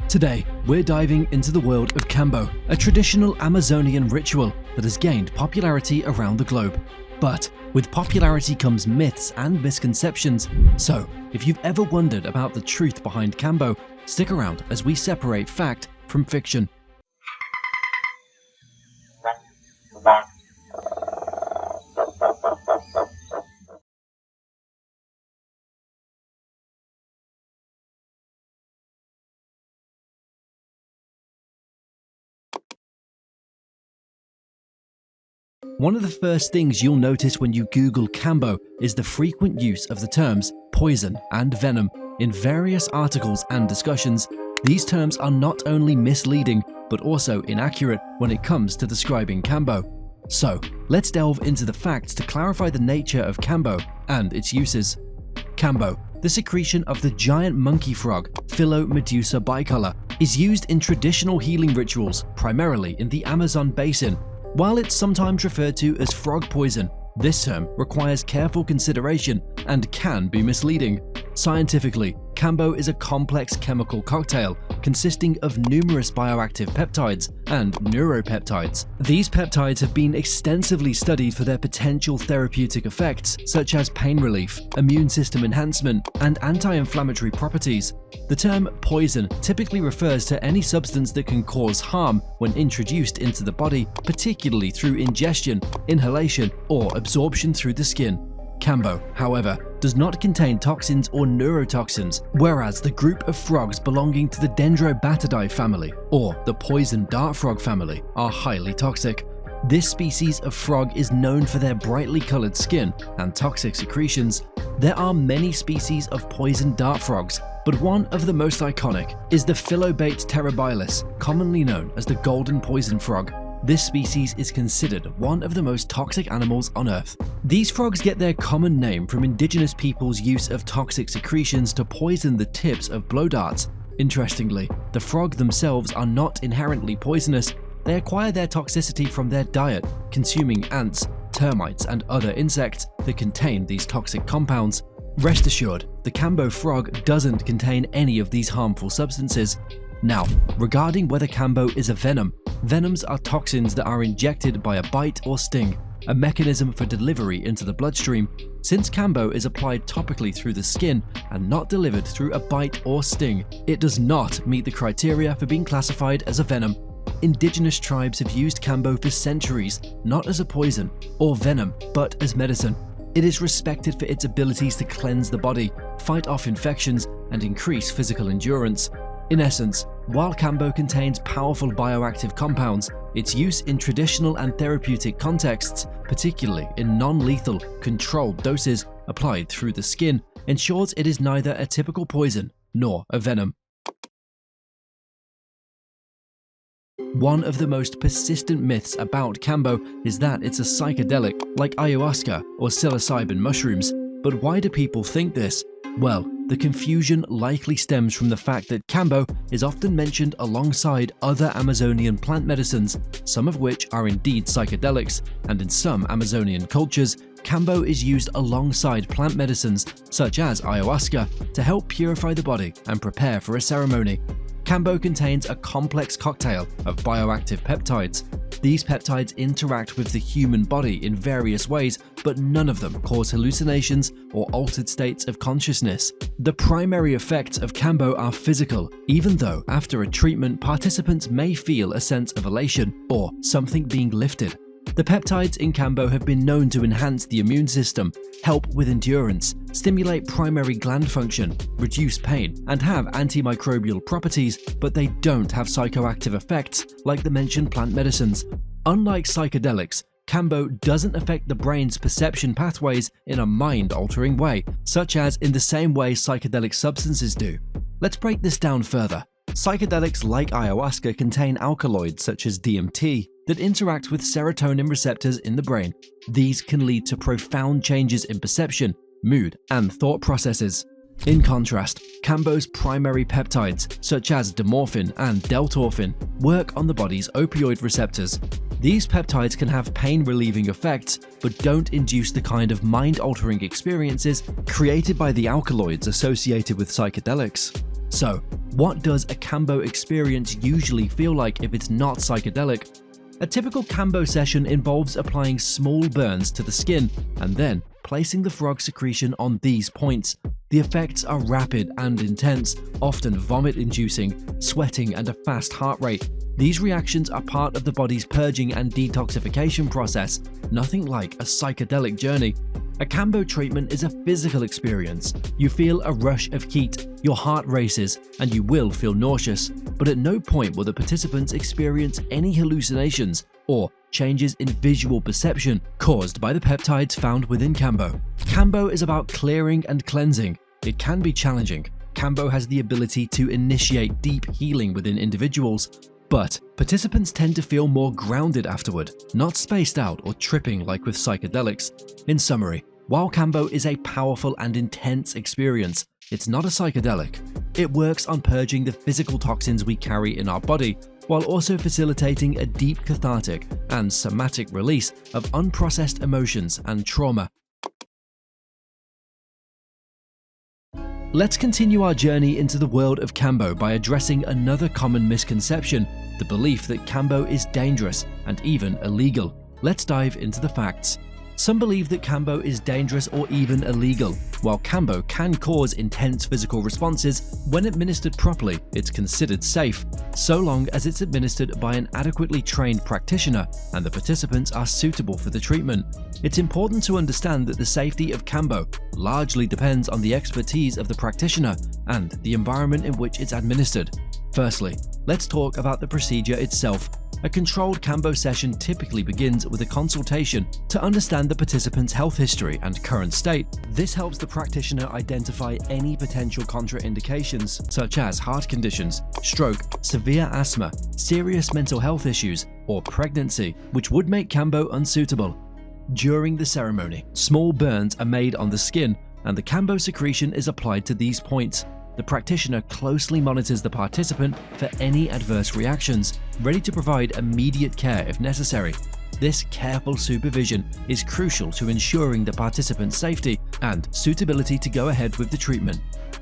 Today, we're diving into the world of Kambo, a traditional Amazonian ritual that has gained popularity around the globe. But with popularity comes myths and misconceptions, so if you've ever wondered about the truth behind Kambo, stick around as we separate fact from fiction. One of the first things you'll notice when you Google Kambo is the frequent use of the terms poison and venom. In various articles and discussions, these terms are not only misleading, but also inaccurate when it comes to describing Kambo. So, let's delve into the facts to clarify the nature of Kambo and its uses. Kambo, the secretion of the giant monkey frog, Philomedusa bicolor, is used in traditional healing rituals, primarily in the Amazon basin. While it's sometimes referred to as frog poison, this term requires careful consideration and can be misleading. Scientifically, Kambo is a complex chemical cocktail consisting of numerous bioactive peptides and neuropeptides. These peptides have been extensively studied for their potential therapeutic effects, such as pain relief, immune system enhancement, and anti-inflammatory properties. The term poison typically refers to any substance that can cause harm when introduced into the body, particularly through ingestion, inhalation, or absorption through the skin. Kambo, however, does not contain toxins or neurotoxins, whereas the group of frogs belonging to the Dendrobatidae family, or the poison dart frog family, are highly toxic. This species of frog is known for their brightly colored skin and toxic secretions. There are many species of poison dart frogs, but one of the most iconic is the Philobate terribilis, commonly known as the golden poison frog. This species is considered one of the most toxic animals on Earth. These frogs get their common name from indigenous people's use of toxic secretions to poison the tips of blow darts. Interestingly, the frog themselves are not inherently poisonous. They acquire their toxicity from their diet, consuming ants, termites, and other insects that contain these toxic compounds. Rest assured, the Kambo frog doesn't contain any of these harmful substances. Now, regarding whether Kambo is a venom, venoms are toxins that are injected by a bite or sting, a mechanism for delivery into the bloodstream. Since Kambo is applied topically through the skin and not delivered through a bite or sting, it does not meet the criteria for being classified as a venom. Indigenous tribes have used Kambo for centuries, not as a poison or venom, but as medicine. It is respected for its abilities to cleanse the body, fight off infections, and increase physical endurance. In essence, while Kambo contains powerful bioactive compounds, its use in traditional and therapeutic contexts, particularly in non-lethal, controlled doses applied through the skin, ensures it is neither a typical poison nor a venom. One of the most persistent myths about Kambo is that it's a psychedelic like ayahuasca or psilocybin mushrooms. But why do people think this? Well, the confusion likely stems from the fact that Kambo is often mentioned alongside other Amazonian plant medicines, some of which are indeed psychedelics, and in some Amazonian cultures, Kambo is used alongside plant medicines such as ayahuasca to help purify the body and prepare for a ceremony. Kambo contains a complex cocktail of bioactive peptides. These peptides interact with the human body in various ways, but none of them cause hallucinations or altered states of consciousness. The primary effects of Kambo are physical, even though after a treatment, participants may feel a sense of elation or something being lifted. The peptides in Kambo have been known to enhance the immune system, help with endurance, stimulate primary gland function, reduce pain, and have antimicrobial properties, but they don't have psychoactive effects like the mentioned plant medicines. Unlike psychedelics, Kambo doesn't affect the brain's perception pathways in a mind-altering way, such as in the same way psychedelic substances do. Let's break this down further. Psychedelics like ayahuasca contain alkaloids such as DMT that interact with serotonin receptors in the brain. These can lead to profound changes in perception, mood, and thought processes. In contrast, Kambo's primary peptides, such as dimorphin and deltorphin, work on the body's opioid receptors. These peptides can have pain-relieving effects, but don't induce the kind of mind-altering experiences created by the alkaloids associated with psychedelics. So, what does a Kambo experience usually feel like if it's not psychedelic? A typical Kambo session involves applying small burns to the skin and then placing the frog secretion on these points. The effects are rapid and intense, often vomit-inducing, sweating, and a fast heart rate. These reactions are part of the body's purging and detoxification process, nothing like a psychedelic journey. A Kambo treatment is a physical experience. You feel a rush of heat, your heart races, and you will feel nauseous, but at no point will the participants experience any hallucinations or changes in visual perception caused by the peptides found within Kambo. Kambo is about clearing and cleansing. It can be challenging. Kambo has the ability to initiate deep healing within individuals, but participants tend to feel more grounded afterward, not spaced out or tripping like with psychedelics. In summary, while Kambo is a powerful and intense experience, it's not a psychedelic. It works on purging the physical toxins we carry in our body, while also facilitating a deep cathartic and somatic release of unprocessed emotions and trauma. Let's continue our journey into the world of Kambo by addressing another common misconception, the belief that Kambo is dangerous and even illegal. Let's dive into the facts. Some believe that Kambo is dangerous or even illegal. While Kambo can cause intense physical responses, when administered properly, it's considered safe, so long as it's administered by an adequately trained practitioner and the participants are suitable for the treatment. It's important to understand that the safety of Kambo largely depends on the expertise of the practitioner and the environment in which it's administered. Firstly, let's talk about the procedure itself. A controlled Kambo session typically begins with a consultation to understand the participant's health history and current state. This helps the practitioner identify any potential contraindications, such as heart conditions, stroke, severe asthma, serious mental health issues, or pregnancy, which would make Kambo unsuitable. During the ceremony, small burns are made on the skin, and the Kambo secretion is applied to these points. The practitioner closely monitors the participant for any adverse reactions, ready to provide immediate care if necessary. This careful supervision is crucial to ensuring the participant's safety and suitability to go ahead with the treatment.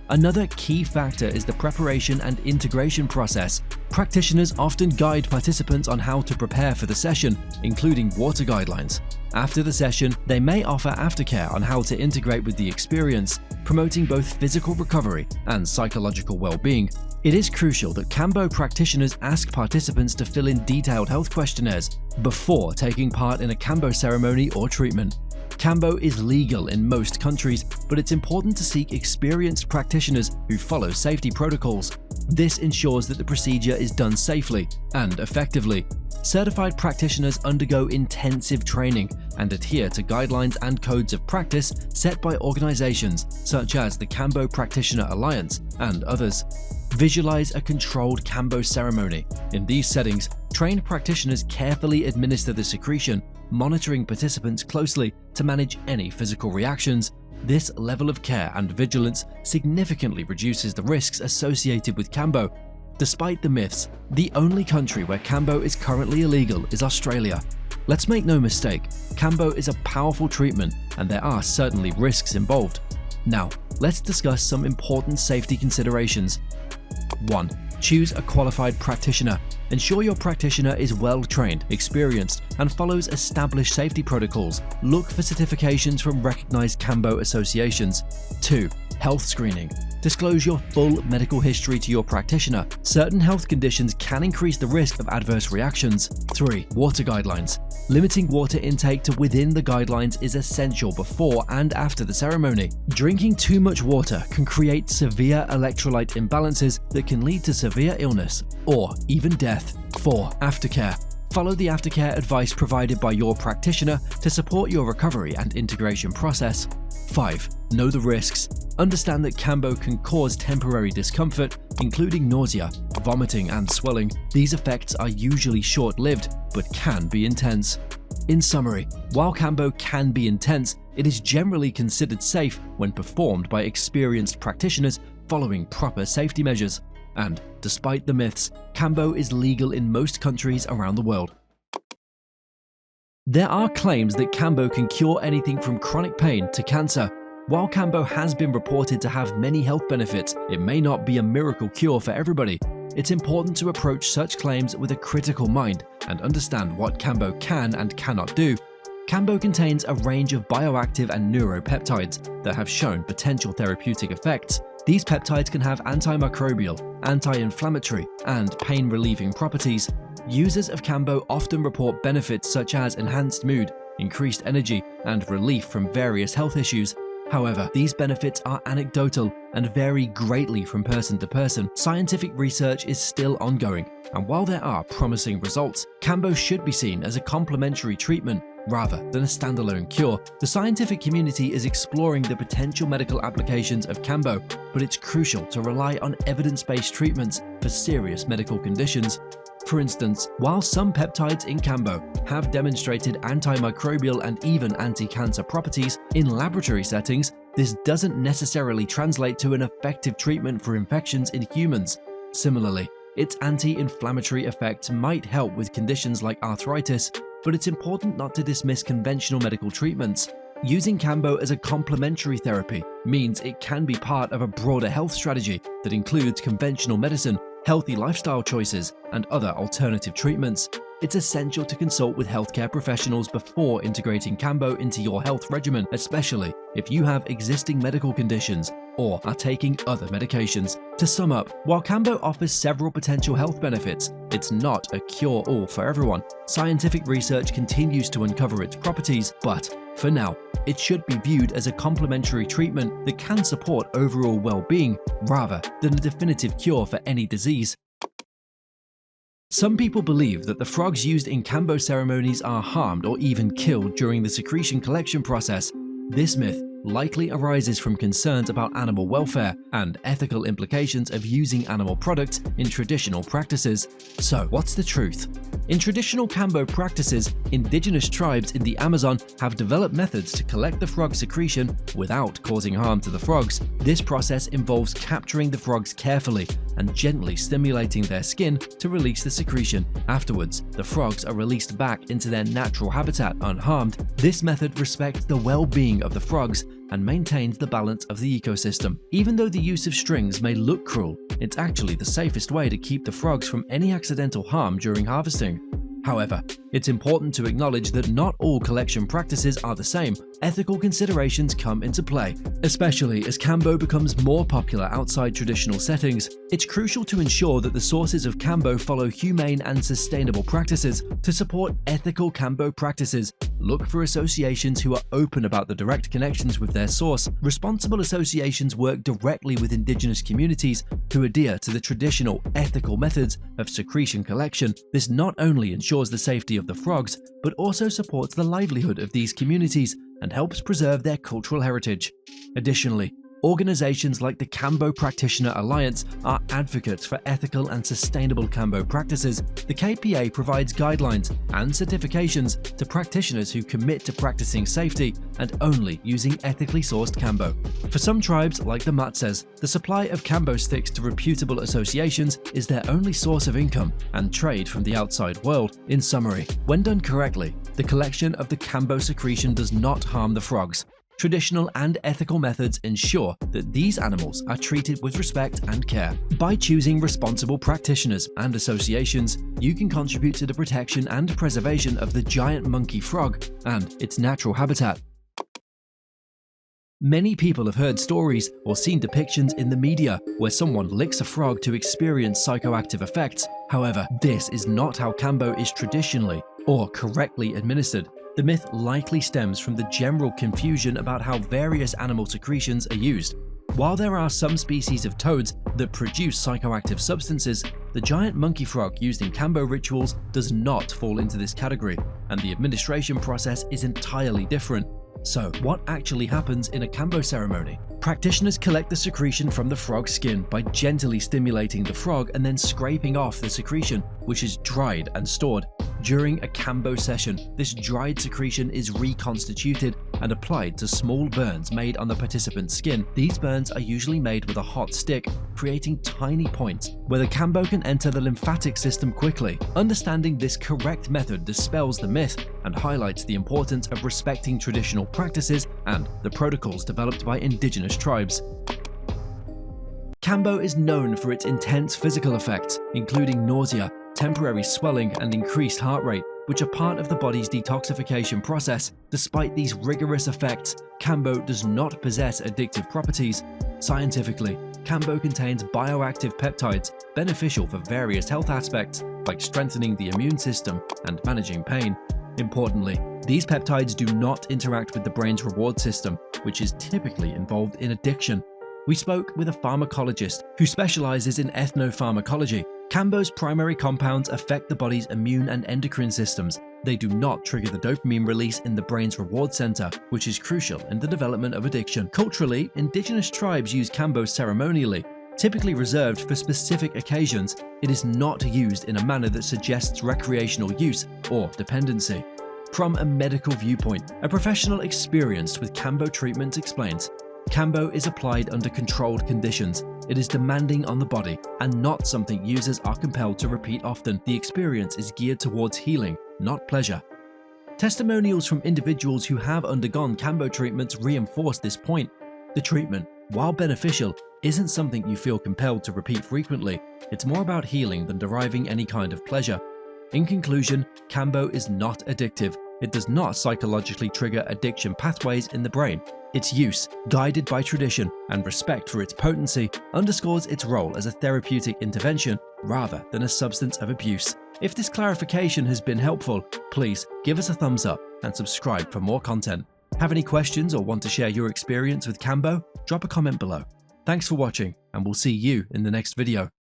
Another key factor is the preparation and integration process. Practitioners often guide participants on how to prepare for the session, including water guidelines. After the session, they may offer aftercare on how to integrate with the experience, promoting both physical recovery and psychological well-being. It is crucial that Kambo practitioners ask participants to fill in detailed health questionnaires before taking part in a Kambo ceremony or treatment. Kambo is legal in most countries, but it's important to seek experienced practitioners who follow safety protocols. This ensures that the procedure is done safely and effectively. Certified practitioners undergo intensive training and adhere to guidelines and codes of practice set by organizations such as the Kambo Practitioner Alliance and others. Visualize a controlled Kambo ceremony. In these settings, trained practitioners carefully administer the secretion, monitoring participants closely to manage any physical reactions. This level of care and vigilance significantly reduces the risks associated with Kambo. Despite the myths, the only country where Kambo is currently illegal is Australia. Let's make no mistake, Kambo is a powerful treatment and there are certainly risks involved. Now, let's discuss some important safety considerations. 1. Choose a qualified practitioner. Ensure your practitioner is well-trained, experienced, and follows established safety protocols. Look for certifications from recognized Kambo associations. 2. Health screening. Disclose your full medical history to your practitioner. Certain health conditions can increase the risk of adverse reactions. 3. Water guidelines. Limiting water intake to within the guidelines is essential before and after the ceremony. Drinking too much water can create severe electrolyte imbalances that can lead to severe illness or even death. 4. Aftercare. Follow the aftercare advice provided by your practitioner to support your recovery and integration process. 5. Know the risks. Understand that Kambo can cause temporary discomfort, including nausea, vomiting, and swelling. These effects are usually short-lived, but can be intense. In summary, while Kambo can be intense, it is generally considered safe when performed by experienced practitioners following proper safety measures. And despite the myths, Kambo is legal in most countries around the world. There are claims that Kambo can cure anything from chronic pain to cancer. While Kambo has been reported to have many health benefits, it may not be a miracle cure for everybody. It's important to approach such claims with a critical mind and understand what Kambo can and cannot do. Kambo contains a range of bioactive and neuropeptides that have shown potential therapeutic effects. These peptides can have antimicrobial, anti-inflammatory, and pain-relieving properties. Users of Kambo often report benefits such as enhanced mood, increased energy, and relief from various health issues. However, these benefits are anecdotal and vary greatly from person to person. Scientific research is still ongoing, and while there are promising results, Kambo should be seen as a complementary treatment rather than a standalone cure. The scientific community is exploring the potential medical applications of Kambo, but it's crucial to rely on evidence-based treatments for serious medical conditions. For instance, while some peptides in Kambo have demonstrated antimicrobial and even anti-cancer properties in laboratory settings, this doesn't necessarily translate to an effective treatment for infections in humans. Similarly, its anti-inflammatory effects might help with conditions like arthritis, but it's important not to dismiss conventional medical treatments. Using Kambo as a complementary therapy means it can be part of a broader health strategy that includes conventional medicine, healthy lifestyle choices, and other alternative treatments. It's essential to consult with healthcare professionals before integrating Kambo into your health regimen, especially if you have existing medical conditions or are taking other medications. To sum up, while Kambo offers several potential health benefits, it's not a cure-all for everyone. Scientific research continues to uncover its properties, but for now, it should be viewed as a complementary treatment that can support overall well-being rather than a definitive cure for any disease. Some people believe that the frogs used in Kambo ceremonies are harmed or even killed during the secretion collection process. This myth likely arises from concerns about animal welfare and ethical implications of using animal products in traditional practices. So, what's the truth? In traditional Kambo practices, indigenous tribes in the Amazon have developed methods to collect the frog secretion without causing harm to the frogs. This process involves capturing the frogs carefully and gently stimulating their skin to release the secretion. Afterwards, the frogs are released back into their natural habitat unharmed. This method respects the well-being of the frogs and maintains the balance of the ecosystem. Even though the use of strings may look cruel, it's actually the safest way to keep the frogs from any accidental harm during harvesting. However, it's important to acknowledge that not all collection practices are the same. Ethical considerations come into play, especially as Kambo becomes more popular outside traditional settings. It's crucial to ensure that the sources of Kambo follow humane and sustainable practices. To support ethical Kambo practices, look for associations who are open about the direct connections with their source. Responsible associations work directly with indigenous communities who adhere to the traditional ethical methods of secretion collection. This not only ensures the safety of the frogs, but also supports the livelihood of these communities and helps preserve their cultural heritage. Additionally, organizations like the Kambo Practitioner Alliance are advocates for ethical and sustainable Kambo practices. The KPA provides guidelines and certifications to practitioners who commit to practicing safety and only using ethically sourced Kambo. For some tribes, like the Matses, the supply of Kambo sticks to reputable associations is their only source of income and trade from the outside world. In summary, when done correctly, the collection of the Kambo secretion does not harm the frogs. Traditional and ethical methods ensure that these animals are treated with respect and care. By choosing responsible practitioners and associations, you can contribute to the protection and preservation of the giant monkey frog and its natural habitat. Many people have heard stories or seen depictions in the media where someone licks a frog to experience psychoactive effects. However, this is not how Kambo is traditionally or correctly administered. The myth likely stems from the general confusion about how various animal secretions are used. While there are some species of toads that produce psychoactive substances, the giant monkey frog used in Kambo rituals does not fall into this category, and the administration process is entirely different. So, what actually happens in a Kambo ceremony? Practitioners collect the secretion from the frog's skin by gently stimulating the frog and then scraping off the secretion, which is dried and stored. During a Kambo session, this dried secretion is reconstituted and applied to small burns made on the participant's skin. These burns are usually made with a hot stick, creating tiny points where the Kambo can enter the lymphatic system quickly. Understanding this correct method dispels the myth and highlights the importance of respecting traditional practices and the protocols developed by indigenous tribes. Kambo is known for its intense physical effects, including nausea, temporary swelling, and increased heart rate, which are part of the body's detoxification process. Despite these rigorous effects, Kambo does not possess addictive properties. Scientifically, Kambo contains bioactive peptides beneficial for various health aspects, like strengthening the immune system and managing pain. Importantly, these peptides do not interact with the brain's reward system, which is typically involved in addiction. We spoke with a pharmacologist who specializes in ethnopharmacology. Kambo's primary compounds affect the body's immune and endocrine systems. They do not trigger the dopamine release in the brain's reward center, which is crucial in the development of addiction. Culturally, indigenous tribes use Kambo ceremonially, typically reserved for specific occasions. It is not used in a manner that suggests recreational use or dependency. From a medical viewpoint, a professional experienced with Kambo treatment explains, Kambo is applied under controlled conditions. It is demanding on the body and not something users are compelled to repeat often. The experience is geared towards healing, not pleasure. Testimonials from individuals who have undergone Kambo treatments reinforce this point. The treatment, while beneficial, isn't something you feel compelled to repeat frequently. It's more about healing than deriving any kind of pleasure. In conclusion, Kambo is not addictive. It does not psychologically trigger addiction pathways in the brain. Its use, guided by tradition and respect for its potency, underscores its role as a therapeutic intervention rather than a substance of abuse. If this clarification has been helpful, please give us a thumbs up and subscribe for more content. Have any questions or want to share your experience with Kambo? Drop a comment below. Thanks for watching, and we'll see you in the next video.